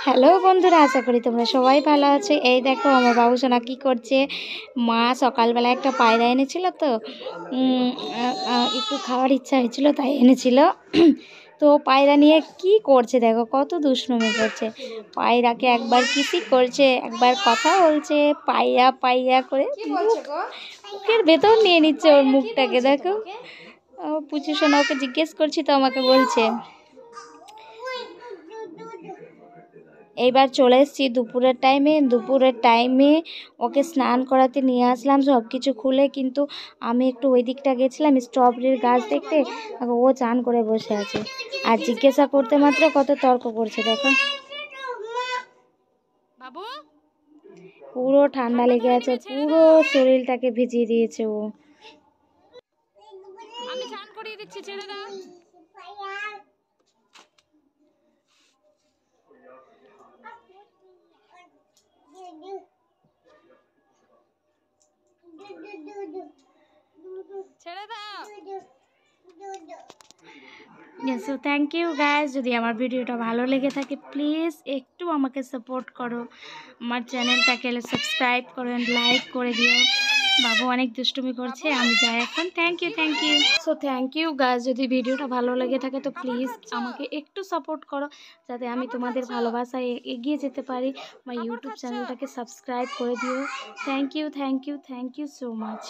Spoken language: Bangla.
হ্যালো বন্ধুরা, আশা করি তোমরা সবাই ভালো আছো। এই দেখো আমার বাবু সোনা কী করছে। মা সকালবেলা একটা পায়রা এনেছিল, তো একটু খাওয়ার ইচ্ছা হয়েছিল তাই এনেছিল। তো পায়রা নিয়ে কি করছে দেখো, কত দুষ্টুমি করছে। পায়রাকে একবার কিসি করছে, একবার কথা বলছে, পাইয়া পাইয়া করে মুখের ভেতর নিয়ে নিচ্ছে ওর মুখটাকে। দেখো পুচু সোনা ওকে জিজ্ঞেস করছি তো আমাকে বলছে। এইবার চলে এসেছি দুপুরের টাইমে ওকে স্নান করাতে নিয়ে আসলাম সব কিছু খুলে, কিন্তু আমি একটু ওই দিকটা গেছিলাম স্ট্রবেরির গাছ দেখতে। ও চান করে বসে আছে, আর জিজ্ঞাসা করতে মাত্র কত তর্ক করছে দেখো। বাবু পুরো ঠান্ডা লেগে আছে, পুরো শরীরটাকে ভিজিয়ে দিয়েছে ও। আমি চান করিয়ে দিচ্ছি, ছেড়ে দাও। ছেড়ে দাও। সো থ্যাংক ইউ গাইজ, যদি আমার ভিডিওটা ভালো লেগে থাকে প্লিজ একটু আমাকে সাপোর্ট করো, আমার চ্যানেলটাকে সাবস্ক্রাইব করো, লাইক করে দিও। বাবু অনেক দুষ্টুমি করছে, আমি যাই এখন। Thank you so thank you guys, যদি ভিডিওটা ভালো লেগে থাকে তো প্লিজ আমাকে একটু সাপোর্ট করো, যাতে আমি তোমাদের ভালোবাসায় এগিয়ে যেতে পারি। আমার ইউটিউব চ্যানেলটাকে সাবস্ক্রাইব করে দিও। Thank you so much.